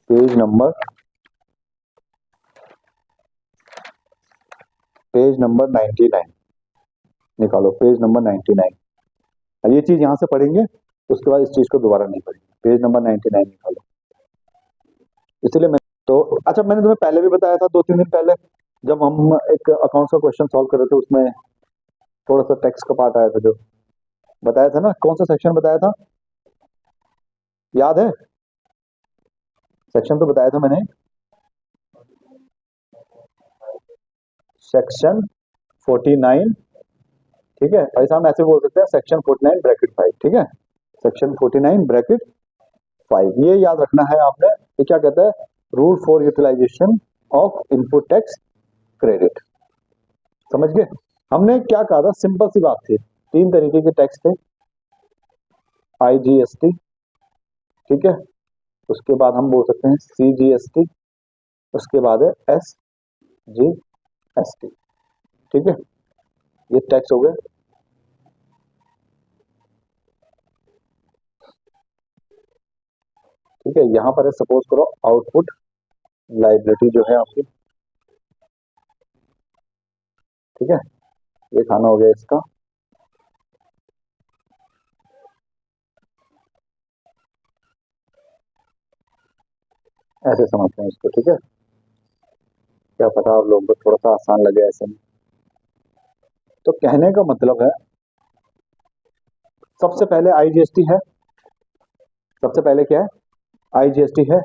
Page number 99 निकालो, page number 99। अब ये चीज यहां से पढ़ेंगे, उसके बाद इस चीज को दोबारा नहीं पढ़ेंगे। पेज नंबर 99 निकालो। इसलिए मैं तो अच्छा, मैंने तुम्हें पहले भी बताया था 2-3 दिन पहले, जब हम एक अकाउंट्स का क्वेश्चन सॉल्व कर रहे थे, उसमें थोड़ा सा टेक्स्ट का पार्ट आया था, जो बताया था ना, कौन सा सेक्शन बताया था, याद है? सेक्शन तो बताया था मैंने, सेक्शन 49, ठीक है। ऐसा हम ऐसे बोल सकते हैं, सेक्शन 49 ब्रैकेट 5, ठीक है। सेक्शन 49 ब्रैकेट 5, ये याद रखना है आपने। ये क्या कहता है, rule for utilization of input tax credit. समझ गए? हमने क्या कहा था, सिंपल सी बात थी, 3 तरीके के टैक्स थे, IGST, ठीक है, उसके बाद हम बोल सकते हैं CGST, उसके बाद है SGST, ठीक है। ये टैक्स हो गए। ठीक है, यहां पर है, सपोज करो आउटपुट लाइबिलिटी जो है आपकी, ठीक है, ये खाना हो गया इसका। ऐसे समझते हैं इसको, ठीक है। क्या पता आप लोगों को थोड़ा सा आसान लगे ऐसे में। तो कहने का मतलब है, सबसे पहले IGST है, सबसे पहले क्या है, IGST है।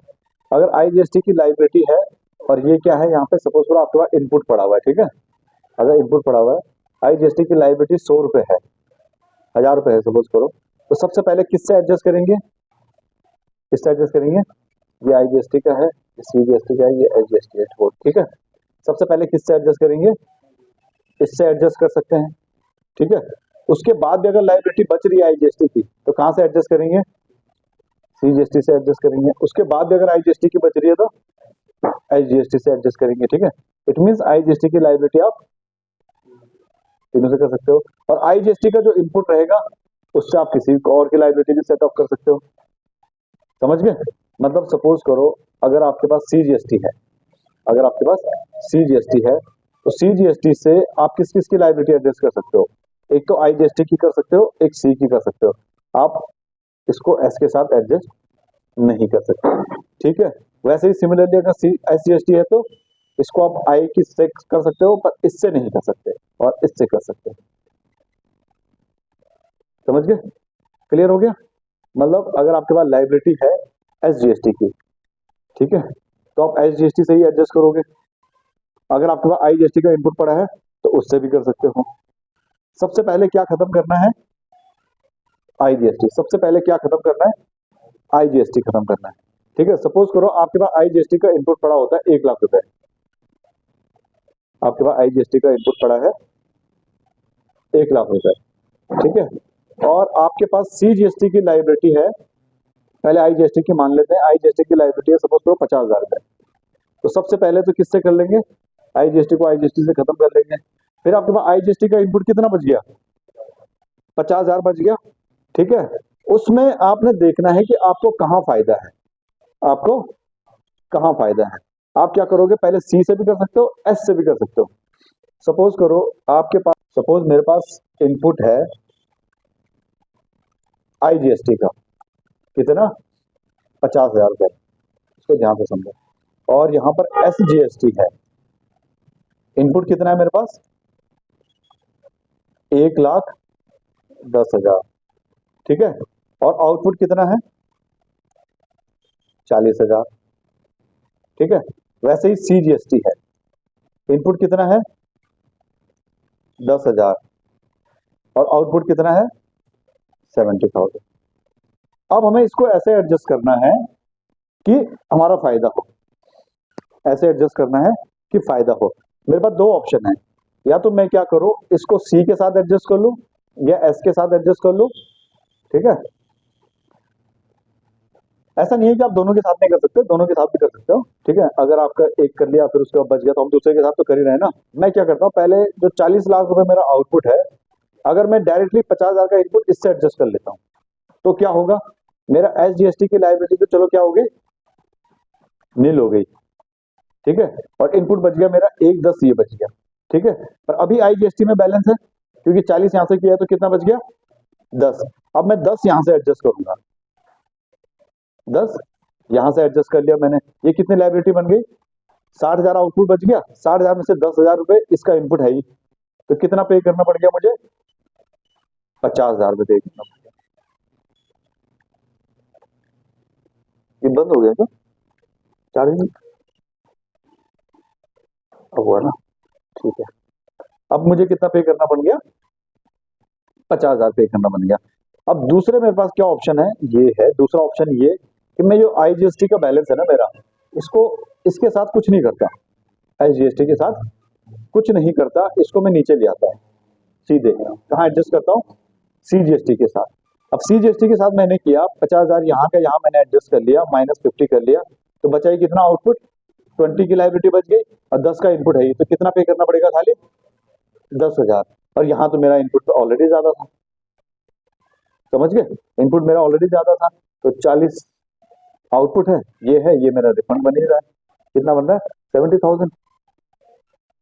अगर IGST की लाइबिलिटी है, और ये क्या है, यहाँ पे सपोज करो आपके पास इनपुट पड़ा हुआ है, ठीक है, अगर इनपुट पड़ा हुआ है, IGST की लाइबिलिटी 100 रुपए है, 1000 रुपए है सपोज करो, तो सबसे पहले किससे एडजस्ट करेंगे, किससे एडजस्ट करेंगे, ये IGST का है, ये CGST का है, ये SGST है, ठीक है। सबसे पहले किससे एडजस्ट करेंगे, इससे एडजस्ट कर सकते हैं, ठीक है। उसके बाद भी अगर लाइबिलिटी बच रही है IGST की, तो कहां से एडजस्ट करेंगे, CGST से एडजस्ट करेंगे। उसके बाद भी अगर IGST की बच रही है, तो SGST से एडजस्ट करेंगे, ठीक है। इट मींस IGST की लाइबिलिटी आप तीनों से कर सकते हो, और IGST का जो इनपुट रहेगा, उससे आप किसी और की लाइबिलिटी भी सेटअप कर सकते हो। समझ गए? मतलब सपोज करो, अगर आपके पास CGST है, अगर आपके पास CGST है, तो CGST से आप किस किस की लाइबिलिटी एडजस्ट कर सकते हो, एक तो IGST की कर सकते हो, एक C की कर सकते हो। आप इसको S के साथ एडजस्ट नहीं कर सकते, ठीक है। वैसे ही सिमिलरली अगर SGST है, तो इसको आप I की से कर सकते हो, पर इससे नहीं कर सकते, और इससे कर सकते हो। समझ गए? क्लियर हो गया? मतलब अगर आपके पास लाइबिलिटी है SGST की, ठीक है, तो आप SGST से ही एडजस्ट करोगे। अगर आपके पास IGST का इनपुट पड़ा है, तो उससे भी कर सकते हो। सबसे पहले क्या खत्म करना है, IGST। सबसे पहले क्या खत्म करना है, IGST खत्म करना है, ठीक है। सपोज करो आपके पास IGST का इनपुट पड़ा होता है 1 लाख रुपए, आपके पास IGST का इनपुट पड़ा है 1 लाख रुपए, ठीक है, और आपके पास CGST की लाइबिलिटी है, पहले IGST की मान लेते हैं, IGST की लाइबिलिटी है सपोज करो 50,000 रुपए। तो सबसे पहले तो किससे कर लेंगे, IGST को IGST से खत्म कर लेंगे। फिर आपके पास IGST का इनपुट कितना बच गया, 50,000 बच गया, ठीक है। उसमें आपने देखना है कि आपको कहां फायदा है, आपको कहां फायदा है। आप क्या करोगे, पहले C से भी कर सकते हो, S से भी कर सकते हो। सपोज करो आपके पास, सपोज मेरे पास इनपुट है IGST का, कितना, 50,000 रुपए, इसको ध्यान से समझो। और यहां पर SGST है, इनपुट कितना है मेरे पास, 1,10,000, ठीक है, और आउटपुट कितना है, 40,000, ठीक है। वैसे ही CGST है, इनपुट कितना है, 10,000, और आउटपुट कितना है, 70,000। अब हमें इसको ऐसे एडजस्ट करना है कि हमारा फायदा हो, ऐसे एडजस्ट करना है कि फायदा हो। मेरे पास 2 ऑप्शन है, या तो मैं क्या करूं, इसको C के साथ एडजस्ट कर लूं, या S के साथ एडजस्ट कर लूं, ठीक है। ऐसा नहीं है कि आप दोनों के साथ नहीं कर सकते, दोनों के साथ भी कर सकते हो, ठीक है। अगर आपका एक कर लिया, फिर उसके बाद बच गया, तो हम दूसरे के साथ तो कर ही रहे हैं ना। मैं क्या करता हूँ, पहले जो 40 लाख रुपए मेरा आउटपुट है, अगर मैं डायरेक्टली 50,000 का इनपुट इससे एडजस्ट कर लेता हूँ, तो क्या होगा, मेरा SGST की लायबिलिटी तो चलो क्या होगी, नील हो गई, ठीक है। और इनपुट बच गया मेरा 1, 10 ये बच गया, ठीक है। पर अभी आईजीएसटी में बैलेंस है, क्योंकि 40 यहां से किया है तो कितना बच गया 10। अब मैं 10 यहां से एडजस्ट करूंगा, 10 यहां से एडजस्ट कर लिया मैंने। ये कितनी लाइबिलिटी बन गई, 60,000 आउटपुट बच गया, 60,000 में से 10,000 रुपए इसका इनपुट है ही, तो कितना पे करना पड़ गया मुझे, 50,000 रुपए पे करना पड़ गया। ये बंद हो गया क्या चार्जिंग, अब हुआ ना, ठीक है। अब मुझे कितना पे करना पड़ गया, 50,000 पे करना बन गया। अब दूसरे मेरे पास क्या ऑप्शन है, ये है दूसरा ऑप्शन, ये कि मैं जो आईजीएसटी का बैलेंस है ना मेरा, इसको इसके साथ कुछ नहीं करता, आईजीएसटी के साथ कुछ नहीं करता, इसको मैं नीचे ले आता हूँ सीधे, कहाँ एडजस्ट करता हूँ, सीजीएसटी के साथ। अब सीजीएसटी के साथ मैंने किया 50,000 यहाँ का यहाँ मैंने एडजस्ट कर लिया, -50 कर लिया, तो बचा ही कितना आउटपुट, 20 की लाइबिलिटी बच गई और 10 का इनपुट है ही, तो कितना पे करना पड़ेगा, खाली 10,000। और यहाँ तो मेरा इनपुट ऑलरेडी ज्यादा था, समझ गए, इनपुट मेरा ऑलरेडी ज्यादा था, तो 40 आउटपुट है, ये मेरा रिफंड बन ही रहा है, कितना बन रहा है 70,000,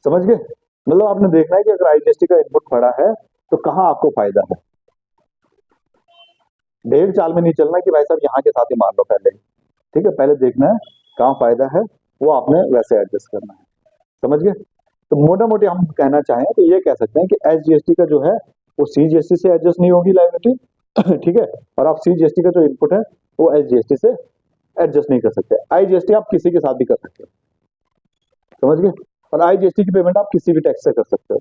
समझ गए। मतलब आपने देखना है कि अगर आईजीएसटी का इनपुट पड़ा है तो कहाँ आपको फायदा है, ढेर चाल में नहीं चलना कि भाई साहब यहाँ के साथ ही मार लो पहले, ठीक है, पहले देखना है कहाँ फायदा है, वो आपने वैसे एडजस्ट करना है, समझ गए। तो मोटा मोटी हम कहना चाहें तो ये कह सकते हैं कि एसजीएसटी का जो है वो सीजीएसटी से एडजस्ट नहीं होगी लायबिलिटी, ठीक है, और आप सीजीएसटी का जो इनपुट है वो एसजीएसटी से एडजस्ट नहीं कर सकते। आईजीएसटी आप किसी के साथ भी कर सकते हो, समझ गए, और आईजीएसटी की पेमेंट आप किसी भी टैक्स से कर सकते हो,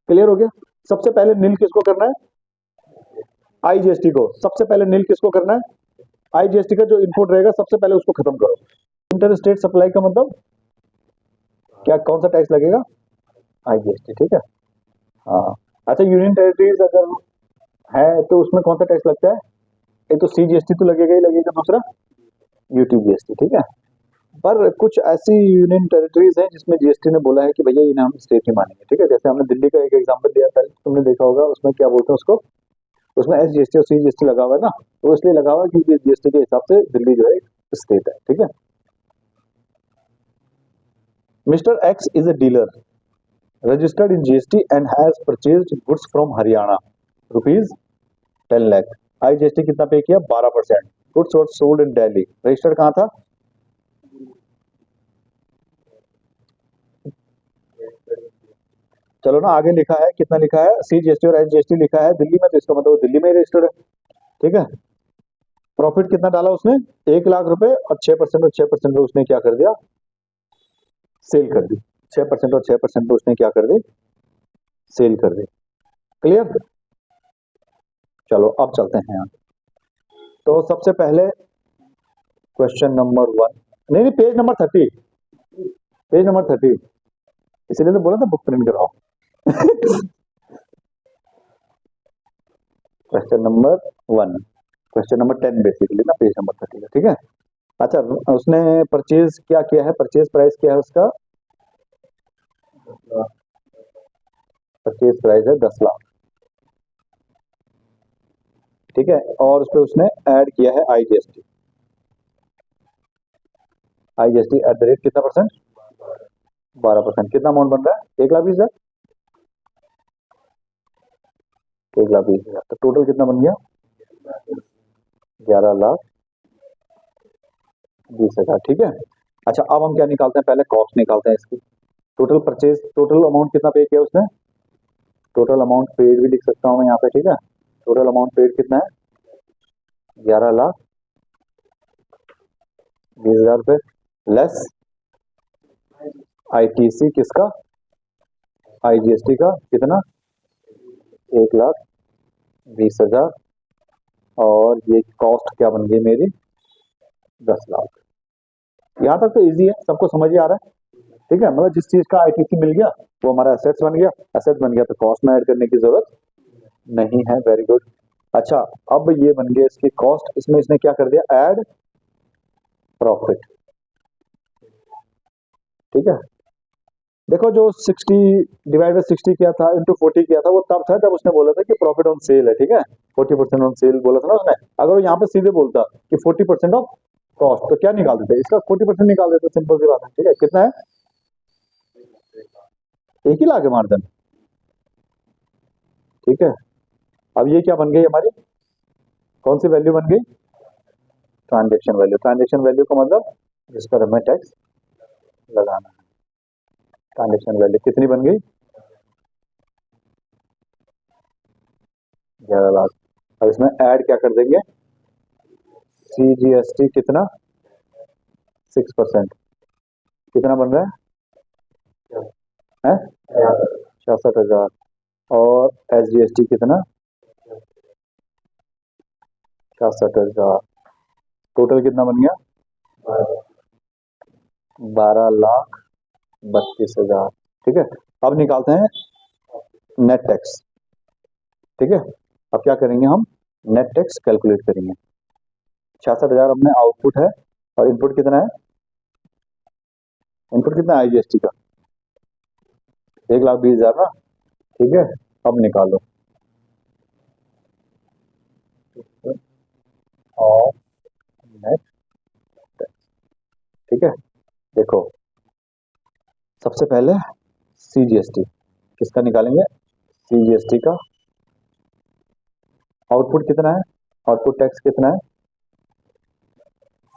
क्लियर हो गया। सबसे पहले नील किसको करना है, आईजीएसटी को सबसे पहले नील किसको करना है, आईजीएसटी का जो इनपुट रहेगा सबसे पहले उसको खत्म करो। इंटर स्टेट सप्लाई का मतलब क्या, कौन सा टैक्स लगेगा, आईजीएसटी, ठीक है। हाँ, अच्छा, यूनियन टेरिटरीज अगर है तो उसमें कौन सा टैक्स लगता है, एक तो सीजीएसटी तो लगेगा ही लगेगा, दूसरा यूटीजीएसटी, ठीक है। पर कुछ ऐसी यूनियन टेरिटरीज हैं जिसमें जीएसटी ने बोला है कि भैया ये हम स्टेट नहीं मानेंगे, ठीक है। जैसे हमने दिल्ली का एक एग्जांपल दिया था, तुमने देखा होगा, उसमें क्या बोलते हैं उसको, उसमें एसजीएसटी और सीजीएसटी लगा हुआ है ना, तो इसलिए लगा हुआ है क्योंकि जीएसटी के हिसाब से दिल्ली जो है स्टेट है, ठीक है। Mister x is a dealer registered in GST and has purchased goods from Haryana rupees 10 lakh। IGST कितना पे किया, 12%। Goods were sold in Delhi, registered कहाँ था, चलो ना आगे लिखा है, कितना लिखा है, सीजीएसटी और एसजीएसटी लिखा है दिल्ली में, तो इसका मतलब वो दिल्ली में रजिस्टर्ड है, ठीक है। प्रॉफिट कितना डाला उसने, 1 लाख रुपए, और 6% और 6% पे उसने क्या कर दिया, सेल कर दी, 6% और 6% पे उसने क्या कर दी, सेल कर दी, क्लियर। चलो अब चलते हैं यहाँ, तो सबसे पहले क्वेश्चन नंबर 1, नहीं पेज नंबर 30, पेज नंबर 30, इसीलिए तो बोला था बुक प्रिंट कराओ। Question number 1, question number 10 basically ना, पेज नंबर 30 का, ठीक है। अच्छा, उसने परचेज क्या किया है, परचेज प्राइस क्या है उसका, परचेज प्राइस है 10 लाख, ठीक है। और उस पर उसने ऐड किया है IGST, IGST at the rate कितना परसेंट, 12%। कितना अमाउंट बन रहा है, 1,20,000, 1,20,000, तो टोटल कितना बन गया, 11,20,000, ठीक है। अच्छा, अब हम क्या निकालते हैं, पहले कॉस्ट निकालते हैं इसकी, टोटल परचेज, टोटल अमाउंट कितना पे किया उसने, टोटल अमाउंट पेड भी लिख सकता हूँ मैं यहाँ पे, ठीक है। टोटल अमाउंट पेड कितना है, 11,20,000 रुपए, लेस आईटीसी किसका, आईजीएसटी का कितना, 1,20,000, और ये कॉस्ट क्या बन गई मेरी, 10 लाख। यहाँ तक तो इजी है, सबको समझ ही आ रहा है, ठीक है। मतलब जिस चीज का आईटीसी मिल गया वो हमारा एसेट्स बन गया, एसेट बन गया तो कॉस्ट में ऐड करने की जरूरत नहीं है, वेरी गुड। अच्छा, अब ये बन गया इसकी कॉस्ट, इसमें इसने क्या कर दिया, ऐड प्रॉफिट, ठीक है। देखो जो 60/60 किया था, इंटू 40 किया था, वो तब था जब उसने बोला था कि प्रॉफिट ऑन सेल है, ठीक है, 40% ऑन सेल बोला था ना उसने। अगर वो यहाँ पे सीधे बोलता कि 40% ऑफ कॉस्ट, तो क्या निकाल देते, इसका 40% निकाल देते, सिंपल सी बात है। ठीक है, कितना है, एक ही लाख है मार्जिन। ठीक है, अब ये क्या बन गई हमारी, कौन सी वैल्यू बन गई, ट्रांजेक्शन वैल्यू। ट्रांजेक्शन वैल्यू का मतलब जिस पर हमें टैक्स लगाना है। ट्रांजेक्शन वैल्यू कितनी बन गई, 11 लाख। अब इसमें ऐड क्या कर देंगे, CGST कितना, 6%, कितना बन रहा है 66,000। और SGST कितना, 66,000। टोटल कितना बन गया, 12,32,000। ठीक है, अब निकालते हैं नेट टैक्स। ठीक है, अब क्या करेंगे हम, नेट टैक्स कैलकुलेट करेंगे। 66,000 अपने आउटपुट है, और इनपुट कितना है, इनपुट कितना है IGST का, 1,20,000 ना। ठीक है, अब निकालो, और नेट टैक्स। ठीक है, देखो सबसे पहले CGST किसका निकालेंगे, CGST का। आउटपुट कितना है, आउटपुट टैक्स कितना है,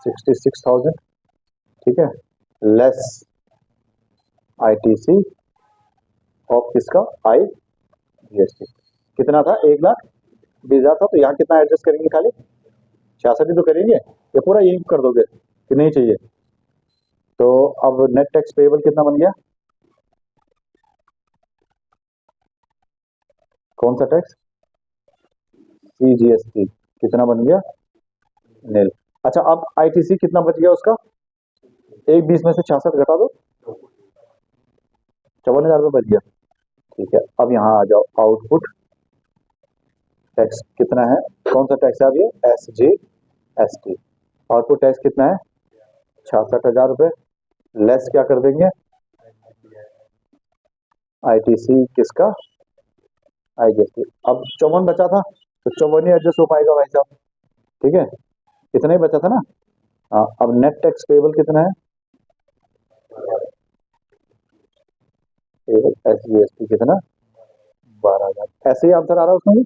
66,000। ठीक है, लेस ITC ऑफ किसका, IGST। कितना था, 1,20,000 था, तो यहाँ कितना एडजस्ट करेंगे, खाली 66 ही तो करेंगे, ये पूरा यही कर दोगे कि नहीं चाहिए। तो अब नेट टैक्स पेएबल कितना बन गया, कौन सा टैक्स, CGST कितना बन गया, नील। अच्छा, अब ITC कितना बच गया उसका, 1,20 में से 66 घटा दो, 54,000 रुपये बच गया। ठीक है, अब यहाँ आ जाओ, आउटपुट टैक्स कितना है, कौन सा टैक्स है अब ये, SGST। आउटपुट टैक्स कितना है, 66,000 रुपये, लेस क्या कर देंगे, ITC किसका, IGST। अब 54 बचा था, तो 54 ही एडजस्ट हो पाएगा भाई साहब। ठीक है, इतना ही बचा था ना। हाँ, अब नेट टैक्स पेएबल कितना है, SGST कितना, 12,000। ऐसे ही आंसर आ रहा है उसमें भी,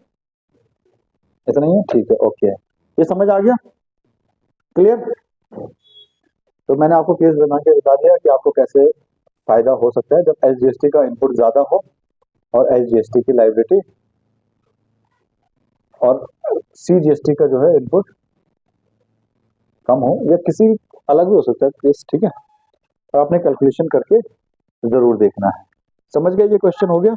इतना ही है। ठीक है, ओके, ये समझ आ गया, क्लियर। तो मैंने आपको केस बना के बता दिया कि आपको कैसे फायदा हो सकता है जब SGST का इनपुट ज्यादा हो, और SGST की लायबिलिटी, और CGST का जो है इनपुट कम हो, या किसी अलग भी हो सकता है केस। ठीक है, तो आपने कैलकुलेशन करके जरूर देखना है। समझ गए, ये क्वेश्चन हो गया।